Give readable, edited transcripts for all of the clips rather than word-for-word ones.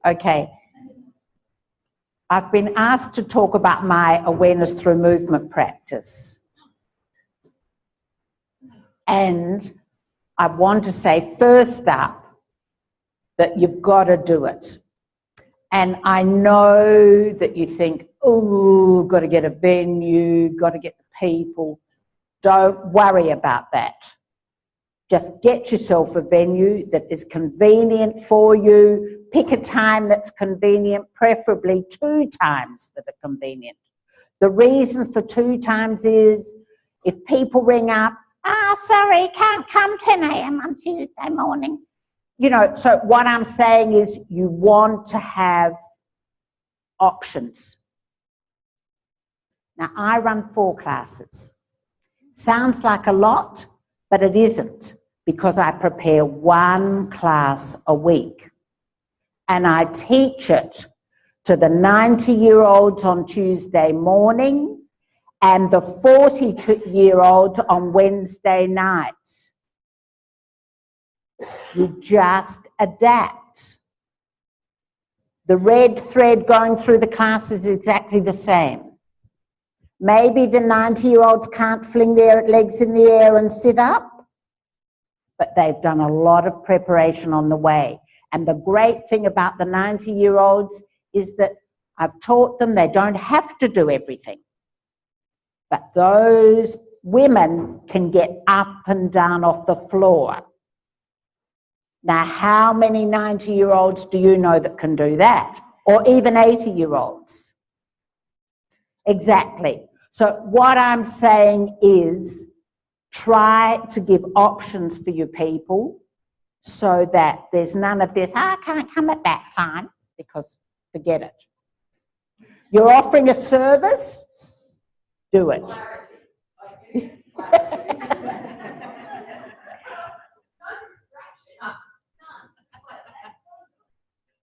Okay. I've been asked to talk about my awareness through movement practice. And I want to say first up that you've got to do it. And I know that you think, oh, got to get a venue, got to get the people. Don't worry about that. Just get yourself a venue that is convenient for you. Pick a time that's convenient, preferably 2 times that are convenient. The reason for 2 times is if people ring up, sorry, can't come 10 a.m. on Tuesday morning. You know, so what I'm saying is you want to have options. Now, I run 4 classes. Sounds like a lot, but it isn't, because I prepare 1 class a week. And I teach it to the 90-year-olds on Tuesday morning and the 40-year-olds on Wednesday nights. You just adapt. The red thread going through the class is exactly the same. Maybe the 90-year-olds can't fling their legs in the air and sit up, but they've done a lot of preparation on the way. And the great thing about the 90-year-olds is that I've taught them they don't have to do everything. But those women can get up and down off the floor. Now, how many 90-year-olds do you know that can do that? Or even 80-year-olds? Exactly. So what I'm saying is try to give options for your people so that there's none of this, I can't come at that time, because forget it. You're offering a service, do it.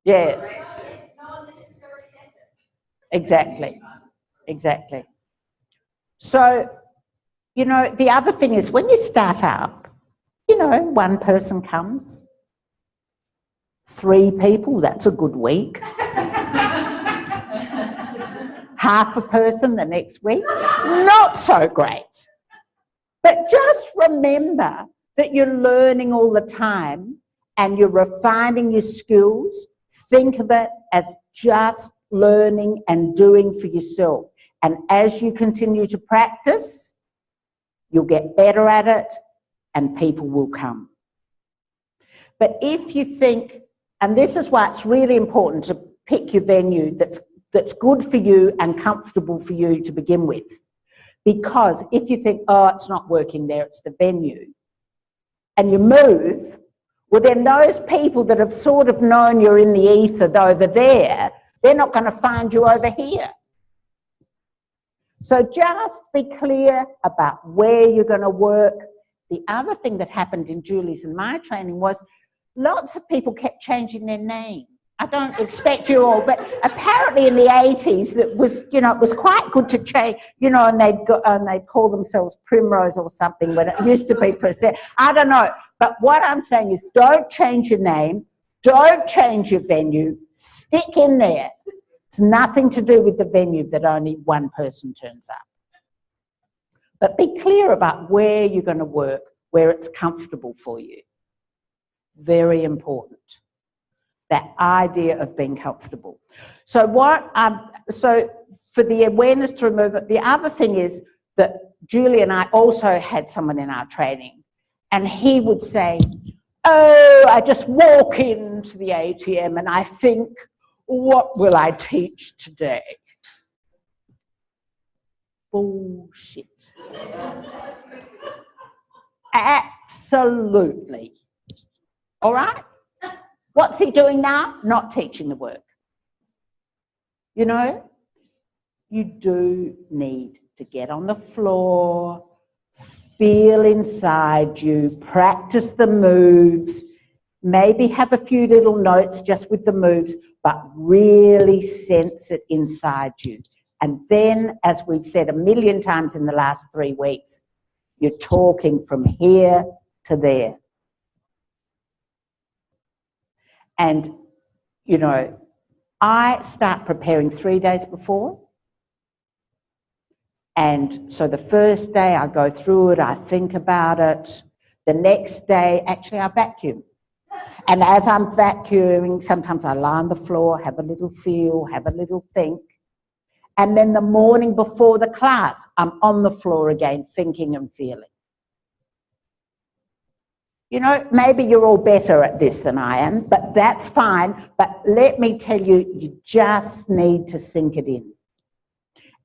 Yes. Exactly. Exactly. So, you know, the other thing is when you start up, you know, 1 person comes, 3 people, that's a good week. Half a person the next week, not so great. But just remember that you're learning all the time and you're refining your skills. Think of it as just learning and doing for yourself. And as you continue to practice, you'll get better at it and people will come. But if you think, and this is why it's really important to pick your venue that's good for you and comfortable for you to begin with. Because if you think, oh, it's not working there, it's the venue, and you move, well, then those people that have sort of known you're in the ether over there, they're not going to find you over here. So just be clear about where you're going to work. The other thing that happened in Julie's and my training was lots of people kept changing their name. I don't expect you all, but apparently in the 80s, that was, you know, it was quite good to change, you know, and they'd call themselves Primrose or something when it used to be Percent. I don't know. But what I'm saying is don't change your name, don't change your venue, stick in there. It's nothing to do with the venue that only 1 person turns up. But be clear about where you're going to work, where it's comfortable for you. Very important. That idea of being comfortable. So so for the awareness through movement, the other thing is that Julie and I also had someone in our training, and he would say, oh, I just walk into the ATM and I think, what will I teach today? Bullshit. Absolutely. All right? What's he doing now? Not teaching the work. You know, you do need to get on the floor, feel inside you, practice the moves, maybe have a few little notes just with the moves, but really sense it inside you. And then, as we've said a million times in the last 3 weeks, you're talking from here to there. And you know, I start preparing 3 days before. And so the first day I go through it, I think about it. The next day, actually, I vacuum. And as I'm vacuuming, sometimes I lie on the floor, have a little feel, have a little think. And then the morning before the class, I'm on the floor again, thinking and feeling. You know, maybe you're all better at this than I am, but that's fine. But let me tell you, you just need to sink it in.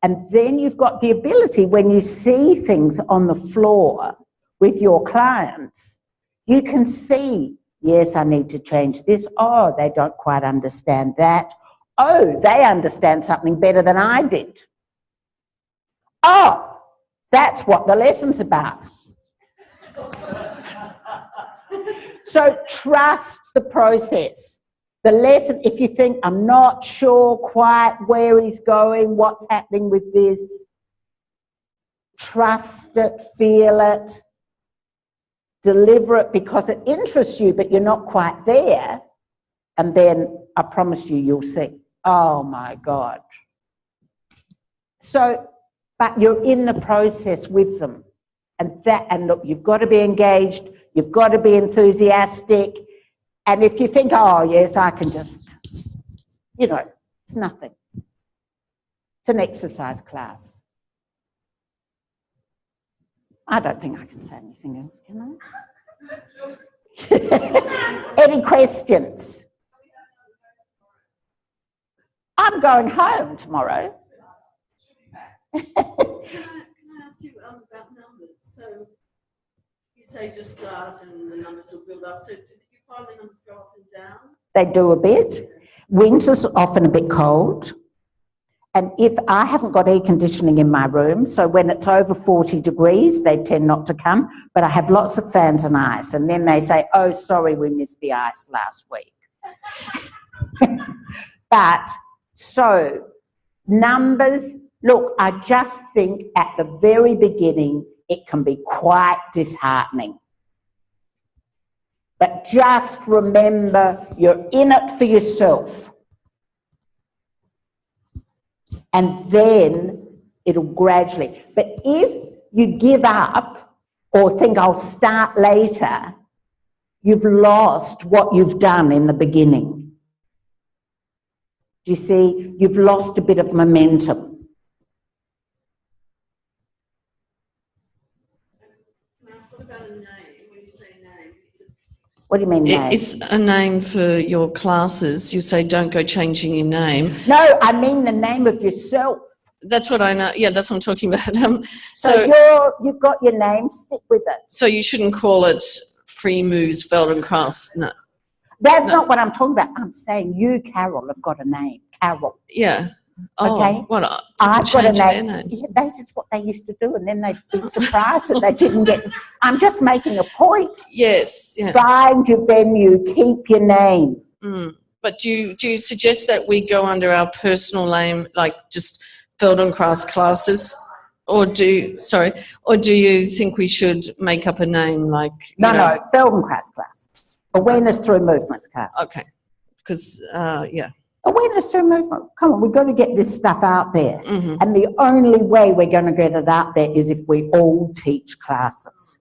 And then you've got the ability, when you see things on the floor with your clients, you can see, yes, I need to change this. Oh, they don't quite understand that. Oh, they understand something better than I did. Oh, that's what the lesson's about. So trust the process. The lesson, if you think, I'm not sure quite where he's going, what's happening with this, trust it, feel it, deliver it because it interests you, but you're not quite there. And then I promise you, you'll see, oh my God. So, but you're in the process with them. And look, you've got to be engaged, you've got to be enthusiastic. And if you think, oh yes, I can just, you know, it's nothing. It's an exercise class. I don't think I can say anything else, can I? Any questions? I'm going home tomorrow. Can I ask you about numbers? So you say just start and the numbers will build up. So did you find the numbers go up and down? They do a bit. Winter's often a bit cold. And if I haven't got air conditioning in my room, so when it's over 40 degrees, they tend not to come. But I have lots of fans and ice. And then they say, oh, sorry, we missed the ice last week. But so numbers, look, I just think at the very beginning, it can be quite disheartening. But just remember, you're in it for yourself. And then it'll gradually. But if you give up or think I'll start later, you've lost what you've done in the beginning. Do you see? You've lost a bit of momentum. What about a name? When you say name, what do you mean name? It's a name for your classes. You say don't go changing your name. No, I mean the name of yourself. That's what I know. Yeah, that's what I'm talking about. So you've got your name, stick with it. So you shouldn't call it Free Moves Feldenkrais. No. That's not what I'm talking about. I'm saying you, Carol, have got a name. Carol. Yeah. Oh, okay. What? I've got a name. Their names. Yeah, that's just what they used to do, and then they'd be surprised that they didn't get. I'm just making a point. Yes. Yeah. Find your venue. Keep your name. Mm. But do you suggest that we go under our personal name, like just Feldenkrais classes, or do you think we should make up a name like? No, Feldenkrais classes. Awareness through movement classes. Okay. Because yeah. Awareness through movement. Come on, we've got to get this stuff out there. Mm-hmm. And the only way we're going to get it out there is if we all teach classes.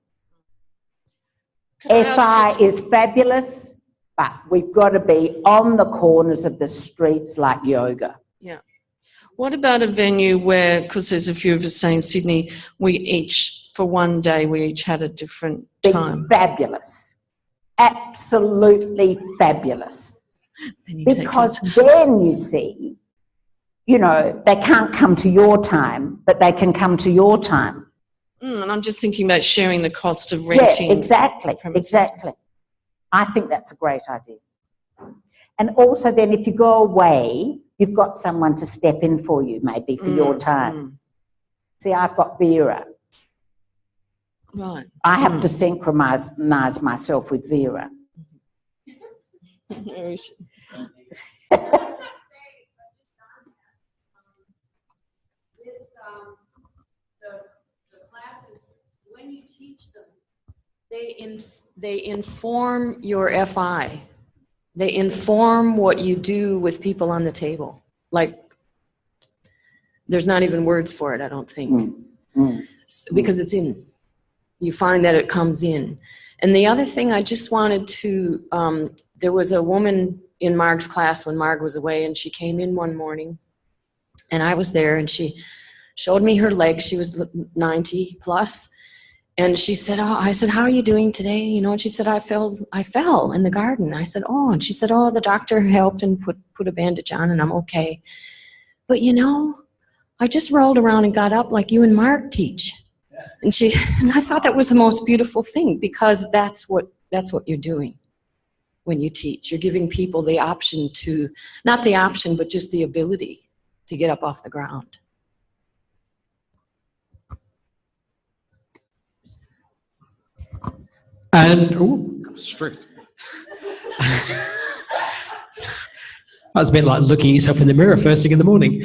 FI is fabulous, but we've got to be on the corners of the streets like yoga. Yeah. What about a venue where, because there's a few of us saying Sydney, we each, for one day, we each had a different time? Fabulous. Absolutely fabulous. Because then you see, you know, they can't come to your time, but they can come to your time. And I'm just thinking about sharing the cost of renting. Yeah, exactly, exactly. I think that's a great idea. And also then if you go away, you've got someone to step in for you, maybe, for your time. See, I've got Vera. Right. I have to synchronize myself with Vera. the classes, when you teach them, they inform your FI. They inform what you do with people on the table. Like, there's not even words for it, I don't think. Because it's in. You find that it comes in. And the other thing I just wanted to, there was a woman in Marg's class when Marg was away, and she came in one morning, and I was there, and she showed me her legs. She was 90 plus. And she said, oh, I said, how are you doing today? You know, and she said, I fell in the garden. I said, oh, and she said, oh, the doctor helped and put a bandage on and I'm okay. But you know, I just rolled around and got up like you and Mark teach. And I thought that was the most beautiful thing, because that's what you're doing when you teach. You're giving people the option to, not the option, but just the ability to get up off the ground. And, oh, strict. That was a bit like looking at yourself in the mirror first thing in the morning.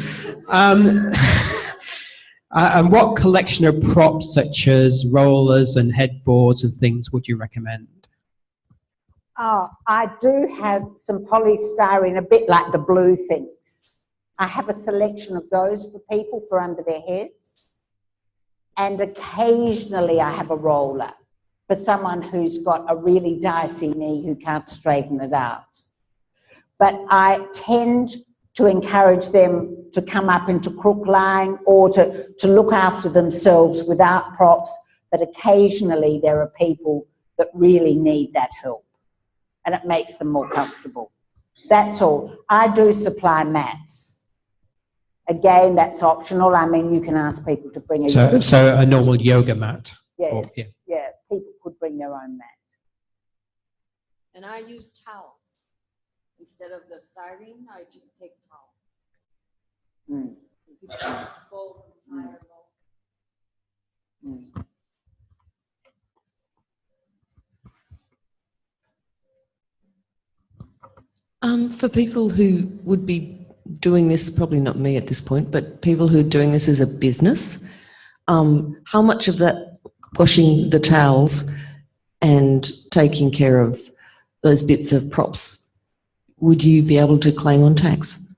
And what collection of props, such as rollers and headboards and things, would you recommend? Oh, I do have some polystyrene, a bit like the blue things. I have a selection of those for people for under their heads. And occasionally I have a roller for someone who's got a really dicey knee who can't straighten it out. But I tend to encourage them to come up into crook lying or to look after themselves without props, but occasionally there are people that really need that help and it makes them more comfortable. That's all. I do supply mats. Again, that's optional. I mean, you can ask people to bring a... So a normal yoga mat? Yes, or, yeah, people could bring their own mat. And I use towels. Instead of the styrene, I just take towels. Fold them higher low. For people who would be doing this, probably not me at this point, but people who are doing this as a business, how much of that washing the towels and taking care of those bits of props would you be able to claim on tax?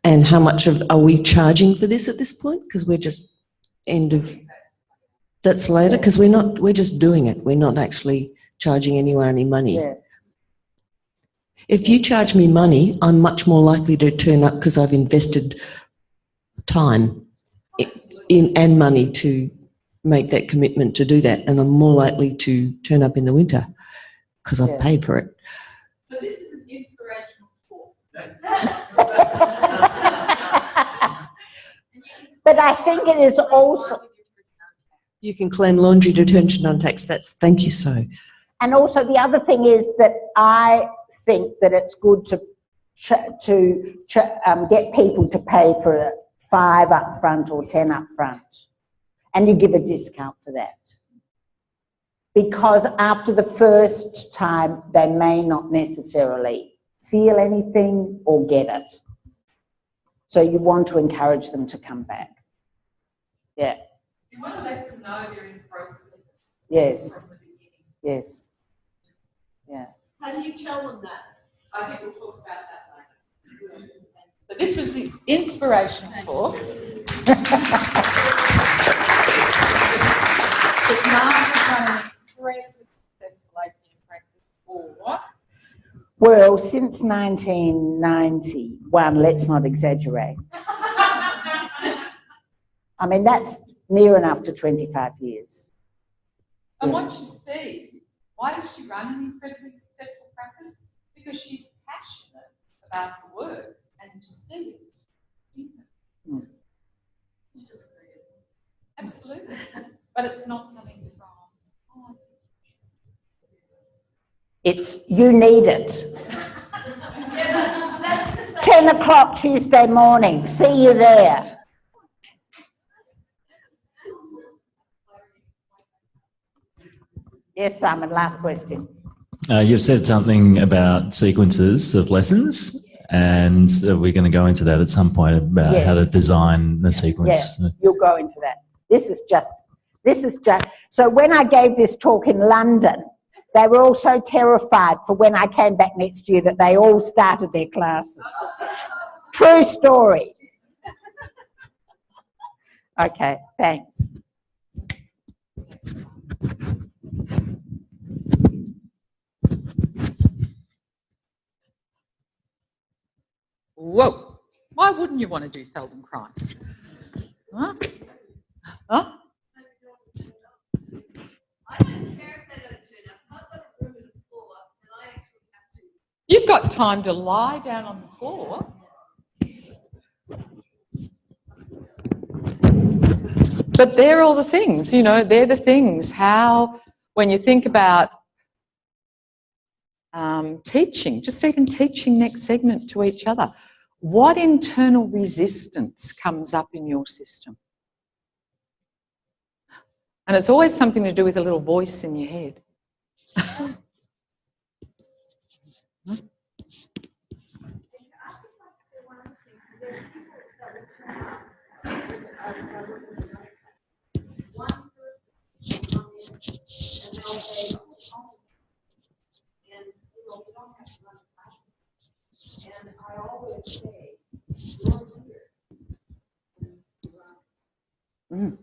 And how much are we charging for this at this point? Because we're just that's later, because we're just doing it. We're not actually charging anyone any money. Yeah. If you charge me money, I'm much more likely to turn up because I've invested time and money to make that commitment to do that, and I'm more likely to turn up in the winter because I've paid for it. So this is an inspirational talk. But I think it is also... You can claim laundry detergent on tax. Thank you so. And also the other thing is that I think that it's good to get people to pay for 5 up front or 10 up front. And you give a discount for that. Because after the first time, they may not necessarily feel anything or get it. So you want to encourage them to come back. Yeah. You want to let them know they're in process. Yes. From the beginning. Yes. Yeah. How do you tell them that? I think we'll talk about that later. So this was the inspiration talk. Mark is running an incredibly successful ATM practice for... Well, since 1991, let's not exaggerate. I mean, that's near enough to 25 years. And what you see, why does she run an incredibly successful practice? Because she's passionate about the work and you see it. She's just creative. Absolutely. But it's not coming from... Oh, It's, you need it. yeah, that's 10 o'clock Tuesday morning. See you there. Yes, Simon, last question. You've said something about sequences of lessons, and we're going to go into that at some point about how to design the sequence. Yeah, you'll go into that. This is just, so when I gave this talk in London, They were all so terrified for when I came back next year that they all started their classes. True story. Okay, thanks. Whoa, why wouldn't you want to do Feldenkrais? Huh? Huh? I don't care if they don't turn up. I've got a room on the floor and I actually have to. You've got time to lie down on the floor. But they're all the things, you know, they're the things. How, when you think about teaching, just even teaching next segment to each other, what internal resistance comes up in your system? And it's always something to do with a little voice in your head. Mm.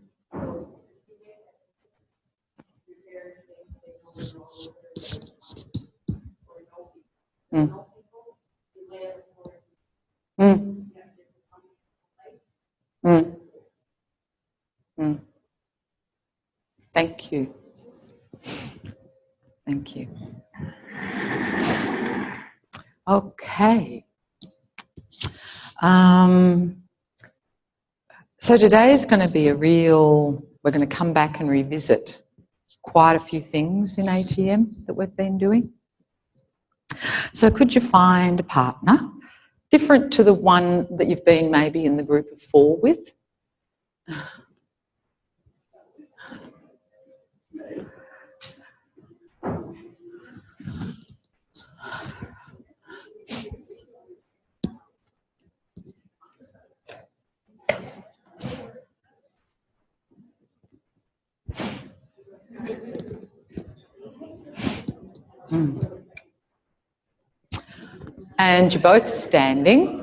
Mm. Mm. Mm. Mm. Thank you. Thank you. Okay. So today is going to be we're going to come back and revisit quite a few things in ATM that we've been doing. So could you find a partner different to the one that you've been maybe in the group of 4 with? Mm. And you're both standing.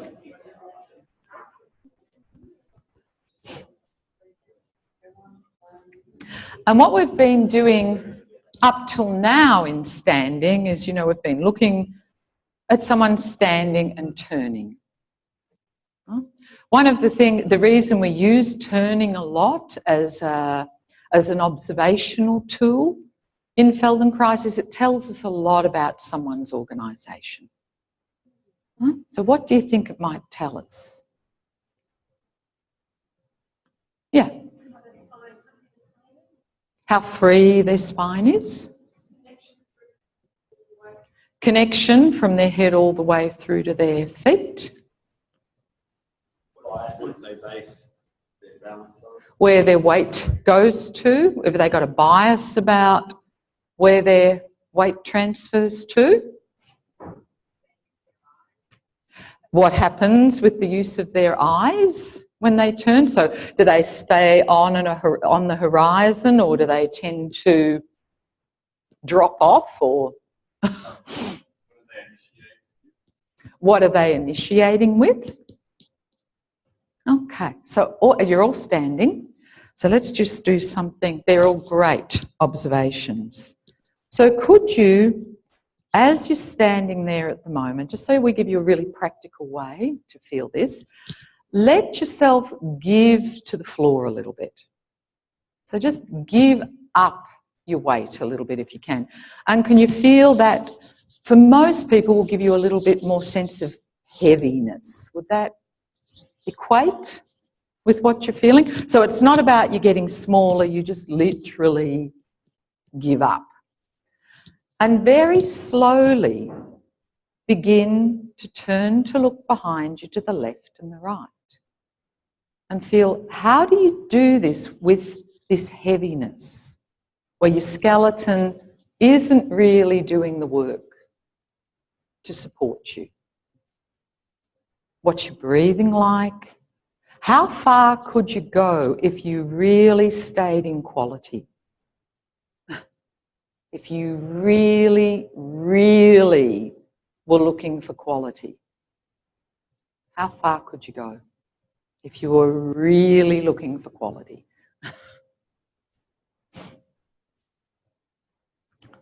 And what we've been doing up till now in standing is, you know, we've been looking at someone standing and turning. One of the reason we use turning a lot as an observational tool in Feldenkrais is it tells us a lot about someone's organisation. So what do you think it might tell us? Yeah. How free their spine is. Connection from their head all the way through to their feet. Where their weight goes to, if they got a bias about where their weight transfers to. What happens with the use of their eyes when they turn? So do they stay on the horizon, or do they tend to drop off, or what are they initiating with? Okay, so you're all standing. So let's just do something. They're all great observations. So could you, as you're standing there at the moment, just so we give you a really practical way to feel this, let yourself give to the floor a little bit. So just give up your weight a little bit if you can. And can you feel that, for most people, will give you a little bit more sense of heaviness? Would that equate with what you're feeling? So it's not about you getting smaller, you just literally give up. And very slowly begin to turn to look behind you to the left and the right. And feel, how do you do this with this heaviness, where your skeleton isn't really doing the work to support you? What's your breathing like? How far could you go if you really stayed in quality? if you really, really were looking for quality? How far could you go if you were really looking for quality?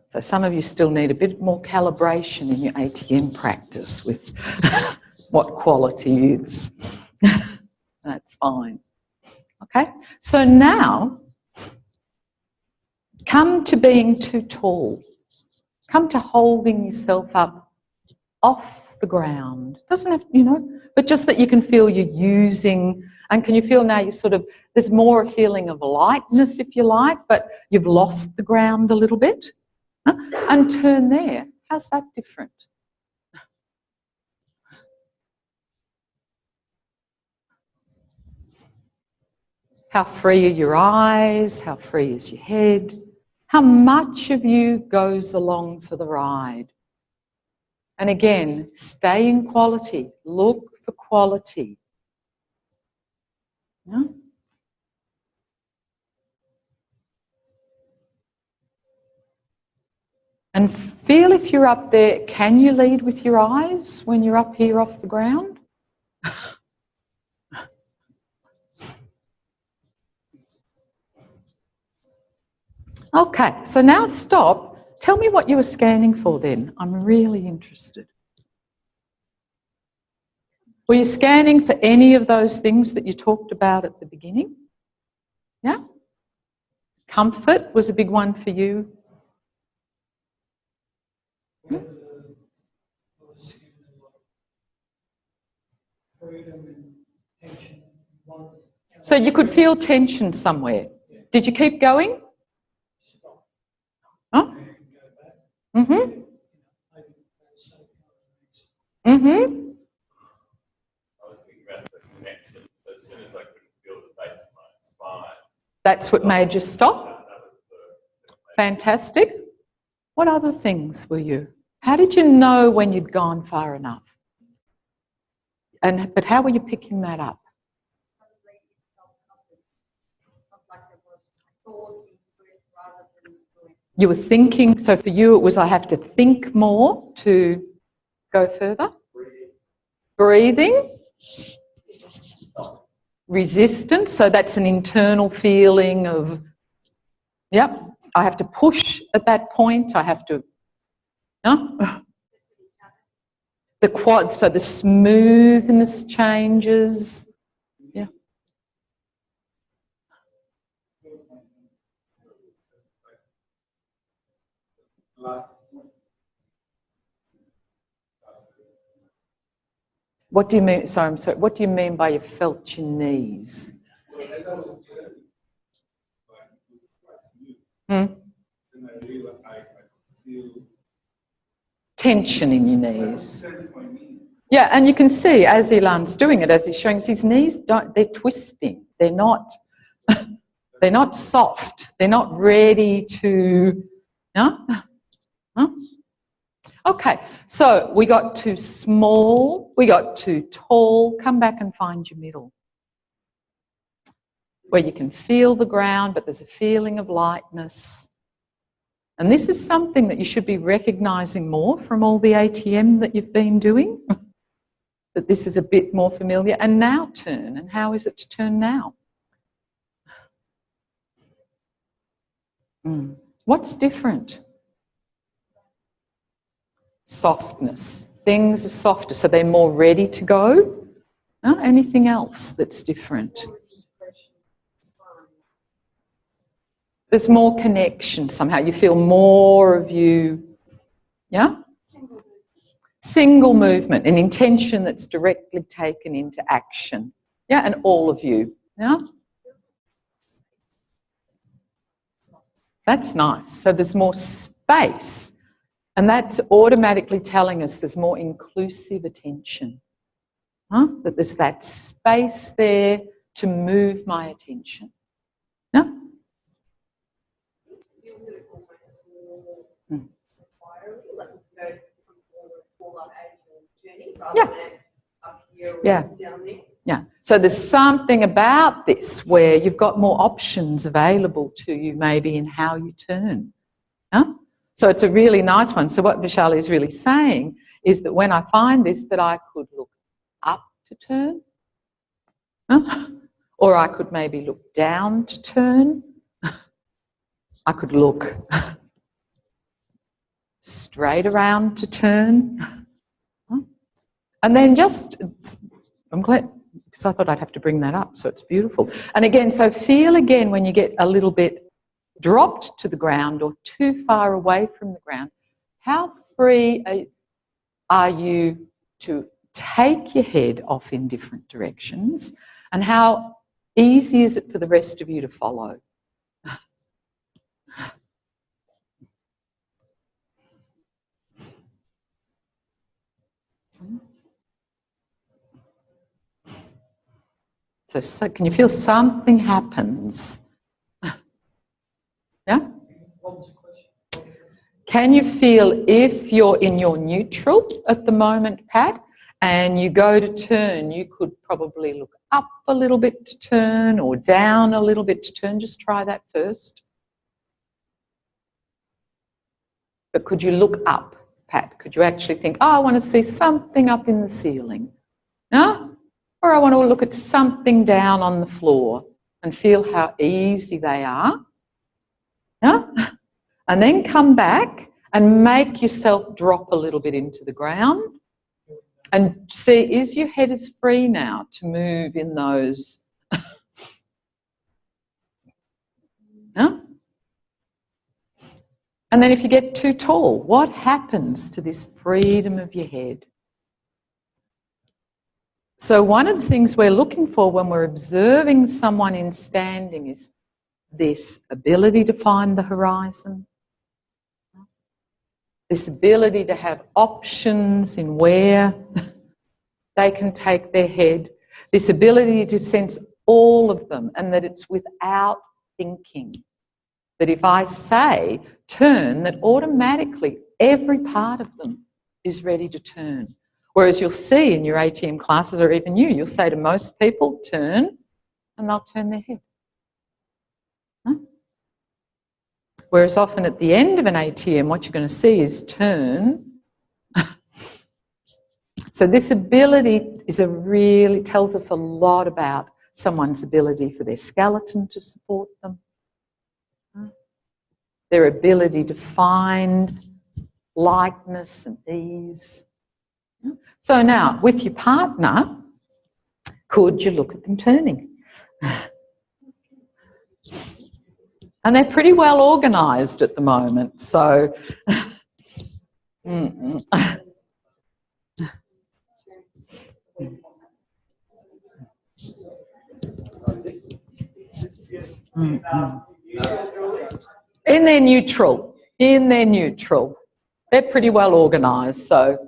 So some of you still need a bit more calibration in your ATM practice with what quality is. That's fine. Okay, so now come to being too tall. Come to holding yourself up off the ground. Doesn't have, you know, but just that you can feel you're using, and can you feel now you sort of, there's more a feeling of lightness if you like, but you've lost the ground a little bit. Huh? And turn there. How's that different? How free are your eyes? How free is your head? How much of you goes along for the ride? And again, stay in quality. Look for quality. No? And feel if you're up there, can you lead with your eyes when you're up here off the ground? Okay, so now stop. Tell me what you were scanning for then. I'm really interested. Were you scanning for any of those things that you talked about at the beginning? Yeah? Comfort was a big one for you. So you could feel tension somewhere. Did you keep going? Huh? Mm-hmm. Mm-hmm. So as soon as I could feel the base of my spine. That's what made you stop? Fantastic. What other things were you? How did you know when you'd gone far enough? But how were you picking that up? You were thinking, so for you it was I have to think more to go further? Breathing. Resistance, so that's an internal feeling of, yep, I have to push at that point, I have to, no? The quad, so the smoothness changes, yeah. What do you mean, sorry, I'm sorry, what do you mean by you felt your knees? Tension in your knees. Yeah, and you can see as Ilan's doing it, as he's showing us, his knees, they're twisting. They're not, they're not soft. They're not ready to, no? Huh? Okay, so we got too small, we got too tall. Come back and find your middle, where you can feel the ground, but there's a feeling of lightness. And this is something that you should be recognising more from all the ATM that you've been doing, that this is a bit more familiar. And now turn, and how is it to turn now? What's different? Softness. Things are softer, so they're more ready to go. Anything else that's different? There's more connection somehow. You feel more of you, yeah? Single movement, an intention that's directly taken into action. Yeah, and all of you, yeah? That's nice. So there's more space. And that's automatically telling us there's more inclusive attention. That there's that space there to move my attention. Yeah? Yeah. Yeah. So there's something about this where you've got more options available to you maybe in how you turn. Huh? So it's a really nice one. So what Vishali is really saying is that when I find this, that I could look up to turn, or I could maybe look down to turn. I could look straight around to turn. And then just, I'm glad, because I thought I'd have to bring that up, so it's beautiful. And again, so feel again when you get a little bit dropped to the ground or too far away from the ground, how free are you to take your head off in different directions, and how easy is it for the rest of you to follow? So can you feel something happens? Yeah? Can you feel if you're in your neutral at the moment, Pat, and you go to turn, you could probably look up a little bit to turn or down a little bit to turn. Just try that first. But could you look up, Pat? Could you actually think, oh, I want to see something up in the ceiling? No? Or I want to look at something down on the floor and feel how easy they are. No? And then come back and make yourself drop a little bit into the ground and see, is your head as free now to move in those? No? And then if you get too tall, what happens to this freedom of your head? So one of the things we're looking for when we're observing someone in standing is this ability to find the horizon, this ability to have options in where they can take their head, this ability to sense all of them and that it's without thinking. That if I say turn, that automatically every part of them is ready to turn. Whereas you'll see in your ATM classes, or even you'll say to most people, turn, and they'll turn their head. Huh? Whereas often at the end of an ATM, what you're going to see is turn. So this ability tells us a lot about someone's ability for their skeleton to support them, their ability to find lightness and ease. So now, with your partner, could you look at them turning? And they're pretty well organised at the moment, so... In their neutral. They're pretty well organised, so...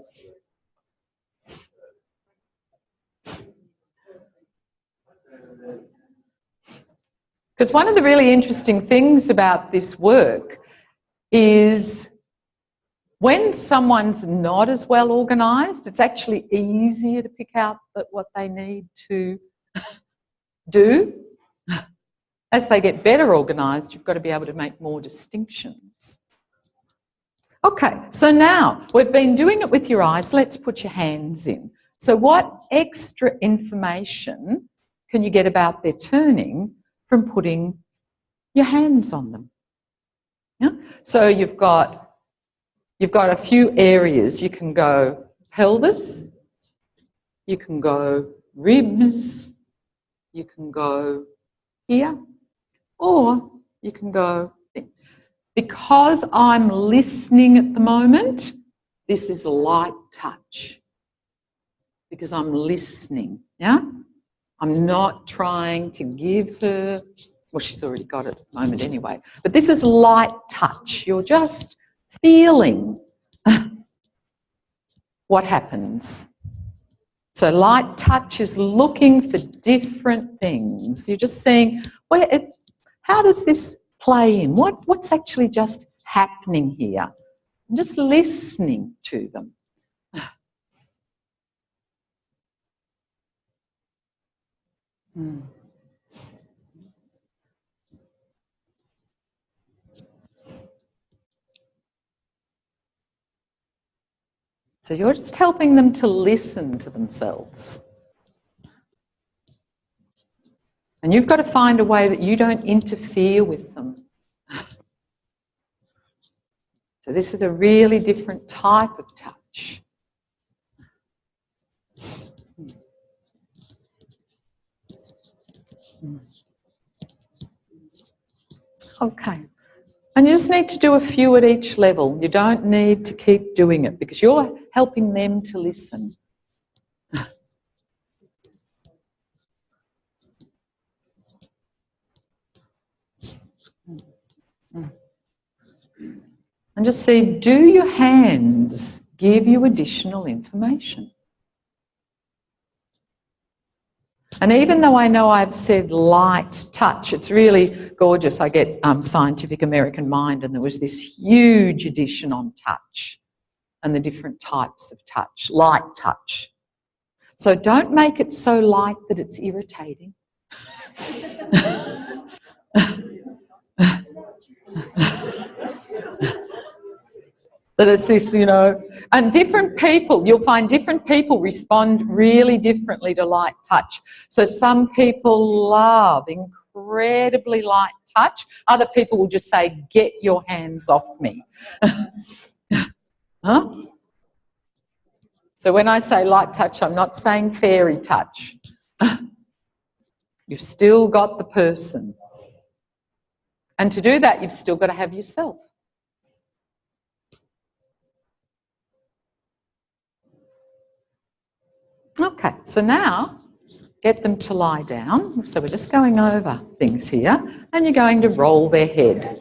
Because one of the really interesting things about this work is when someone's not as well organised, it's actually easier to pick out what they need to do. As they get better organised, you've got to be able to make more distinctions. Okay, so now we've been doing it with your eyes. Let's put your hands in. So what extra information can you get about their turning from putting your hands on them? Yeah? So you've got a few areas. You can go pelvis, you can go ribs, you can go here, or you can go... Because I'm listening at the moment, this is light touch. Because I'm listening, yeah? I'm not trying to give her... Well, she's already got it at the moment anyway. But this is light touch. You're just feeling what happens. So light touch is looking for different things. You're just seeing, how does this play in? What's actually just happening here? I'm just listening to them. So you're just helping them to listen to themselves. And you've got to find a way that you don't interfere with them. So this is a really different type of touch. Okay. And you just need to do a few at each level. You don't need to keep doing it because you're helping them to listen. And just see, do your hands give you additional information? And even though I know I've said light touch, it's really gorgeous. I get Scientific American Mind, and there was this huge addition on touch and the different types of touch, light touch. So don't make it so light that it's irritating. That it's this, you know, and different people, you'll find different people respond really differently to light touch. So some people love incredibly light touch. Other people will just say, get your hands off me. Huh? So when I say light touch, I'm not saying fairy touch. You've still got the person. And to do that, you've still got to have yourself. Okay, so now get them to lie down. So we're just going over things here, and you're going to roll their head.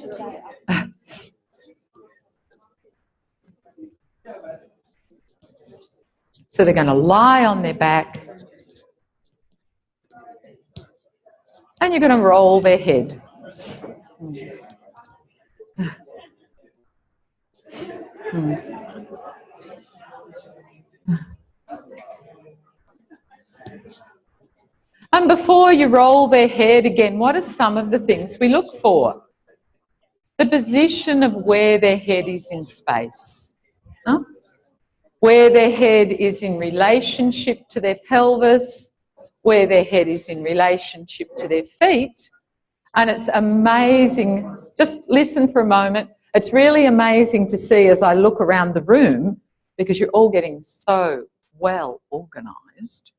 So they're going to lie on their back, and you're going to roll their head. And before you roll their head again, what are some of the things we look for? The position of where their head is in space. Huh? Where their head is in relationship to their pelvis, where their head is in relationship to their feet. And it's amazing. Just listen for a moment. It's really amazing to see as I look around the room, because you're all getting so well organised.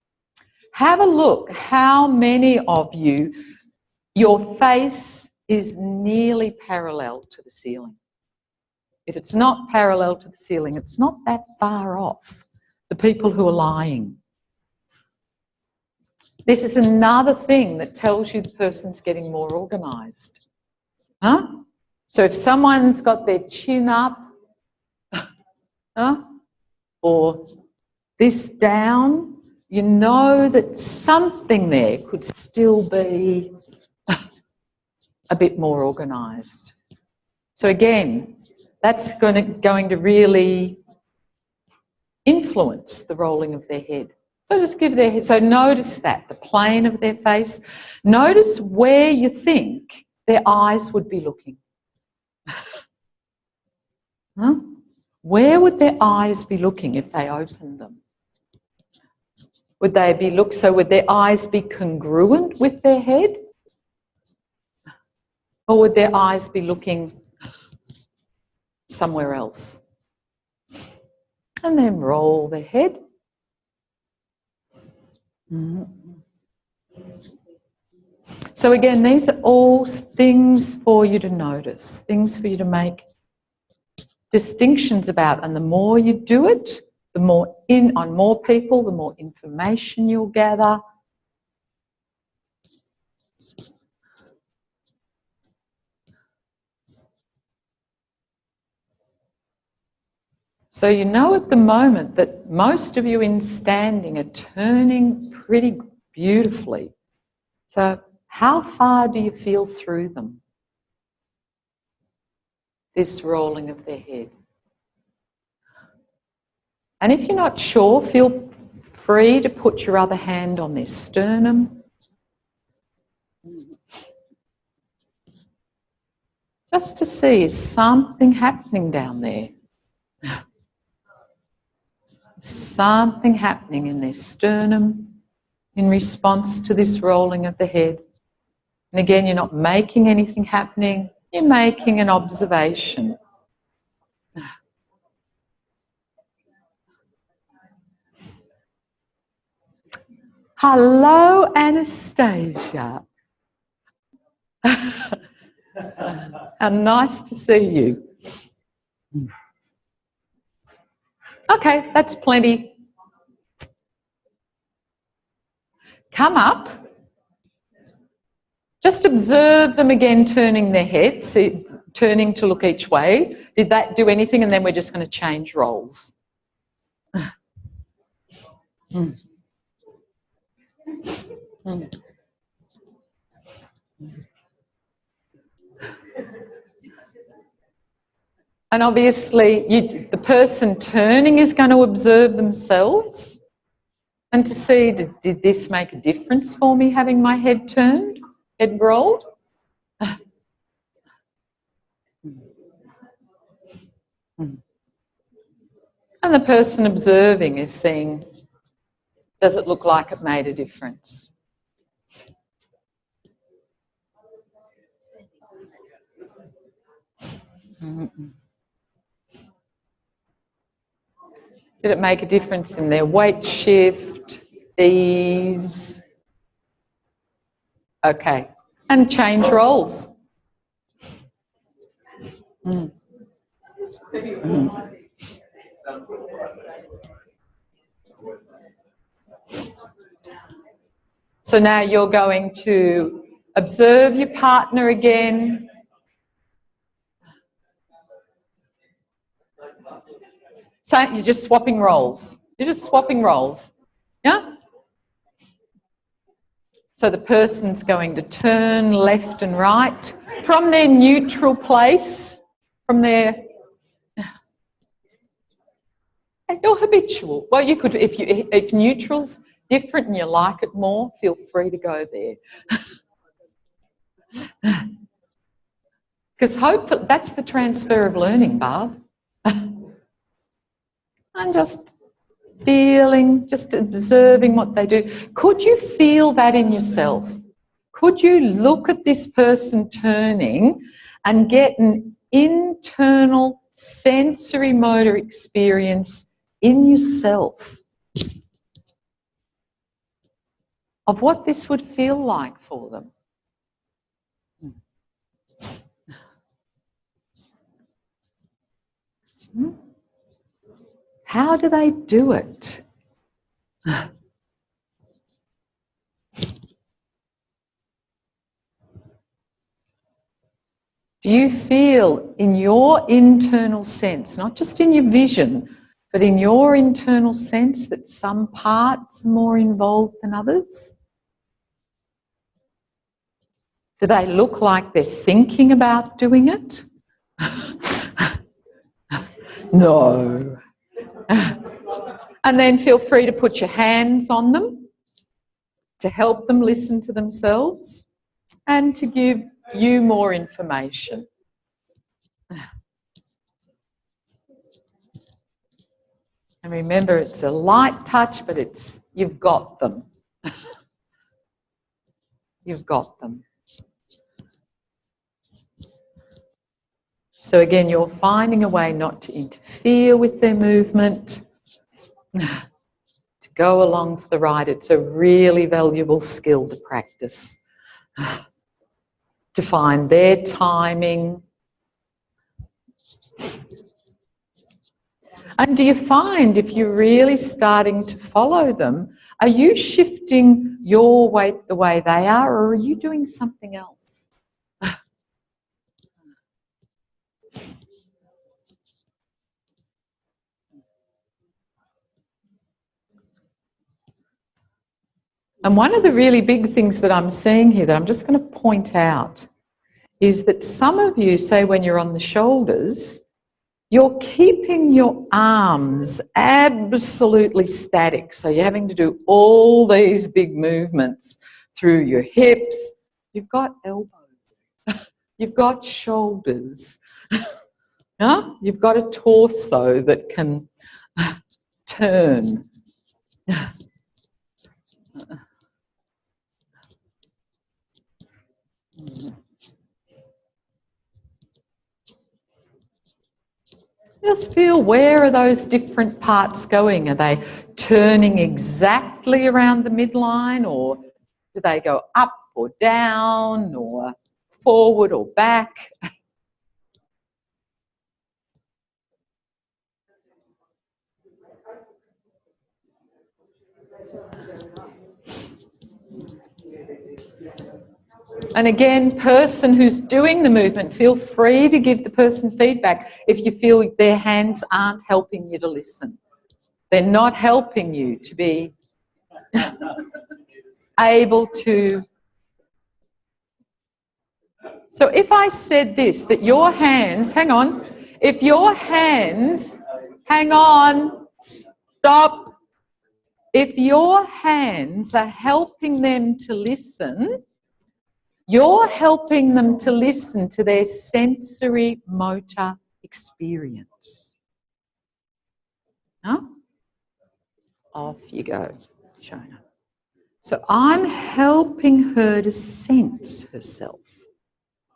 Have a look how many of you, your face is nearly parallel to the ceiling. If it's not parallel to the ceiling, it's not that far off the people who are lying. This is another thing that tells you the person's getting more organised. Huh? So if someone's got their chin up, huh? Or this down, you know that something there could still be a bit more organised. So again, that's going to really influence the rolling of their head. So just give their head, so notice that, the plane of their face. Notice where you think their eyes would be looking. Huh? Where would their eyes be looking if they opened them? Would they be so would their eyes be congruent with their head? Or would their eyes be looking somewhere else? And then roll their head. So again, these are all things for you to notice, things for you to make distinctions about. And the more you do it, the more on more people, the more information you'll gather. So you know at the moment that most of you in standing are turning pretty beautifully. So how far do you feel through them? This rolling of their head. And if you're not sure, feel free to put your other hand on their sternum. Just to see, is something happening down there? Something happening in their sternum in response to this rolling of the head. And again, you're not making anything happening, you're making an observation. Hello, Anastasia. How nice to see you. Okay, that's plenty. Come up. Just observe them again turning their heads, turning to look each way. Did that do anything? And then we're just going to change roles. And obviously, the person turning is going to observe themselves and to see, did this make a difference for me having my head turned, head rolled? And the person observing is seeing, does it look like it made a difference? Did it make a difference in their weight shift, ease? Okay, and change roles. So now you're going to observe your partner again. So you're just swapping roles. You're just swapping roles. Yeah? So the person's going to turn left and right from their neutral place, from their... Or habitual. Well, you could, if neutral's different and you like it more, feel free to go there. Because hopefully that's the transfer of learning, Barb. And just feeling, just observing what they do. Could you feel that in yourself? Could you look at this person turning and get an internal sensory motor experience in yourself of what this would feel like for them? How do they do it? Do you feel in your internal sense, not just in your vision, but in your internal sense that some parts are more involved than others? Do they look like they're thinking about doing it? No. And then feel free to put your hands on them to help them listen to themselves and to give you more information. And remember, it's a light touch, but it's, you've got them. You've got them. So again, you're finding a way not to interfere with their movement, to go along for the ride. It's a really valuable skill to practice, to find their timing. And do you find if you're really starting to follow them, are you shifting your weight the way they are, or are you doing something else? And one of the really big things that I'm seeing here that I'm just going to point out is that some of you, say when you're on the shoulders, you're keeping your arms absolutely static. So you're having to do all these big movements through your hips. You've got elbows. You've got shoulders. Yeah? You've got a torso that can turn. Just feel, where are those different parts going? Are they turning exactly around the midline, or do they go up or down or forward or back? And again, person who's doing the movement, feel free to give the person feedback if you feel their hands aren't helping you to listen. They're not helping you to be able to. So if I said this, that your hands, hang on, if your hands, hang on, stop. If your hands are helping them to listen, you're helping them to listen to their sensory motor experience. Huh? Off you go, Shona. So I'm helping her to sense herself.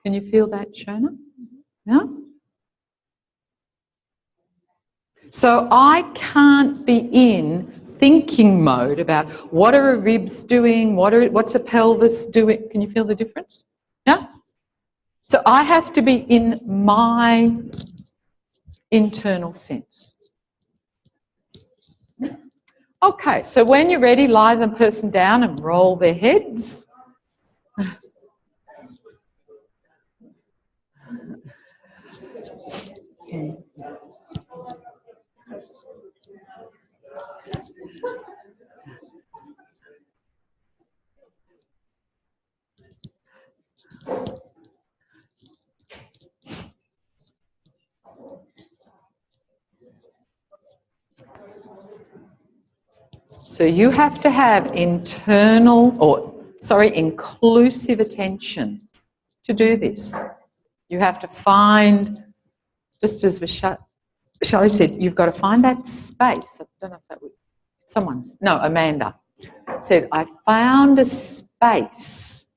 Can you feel that, Shona? No? So I can't be in thinking mode about what are her ribs doing, what's her pelvis doing. Can you feel the difference? Yeah? So I have to be in my internal sense. Okay, so when you're ready, lie the person down and roll their heads. So you have to have inclusive attention to do this. You have to find, just as Shelley said, you've got to find that space. I don't know if that would, Amanda said, I found a space,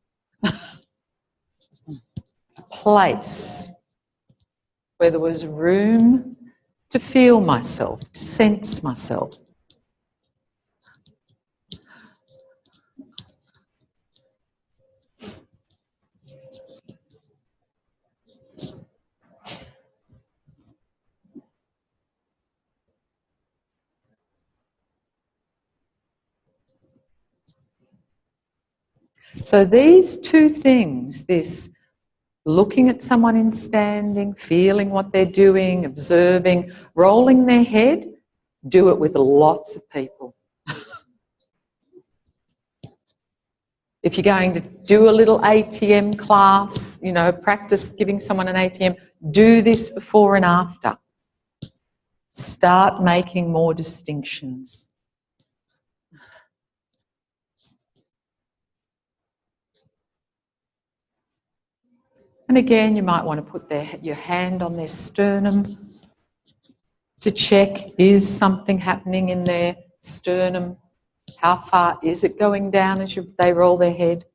a place where there was room to feel myself, to sense myself. So these two things, this looking at someone in standing, feeling what they're doing, observing, rolling their head, do it with lots of people. If you're going to do a little ATM class, practice giving someone an ATM, do this before and after. Start making more distinctions. And again, you might want to put your hand on their sternum to check, is something happening in their sternum? How far is it going down as they roll their head?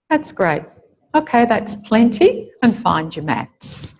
That's great. Okay, that's plenty. And find your mats.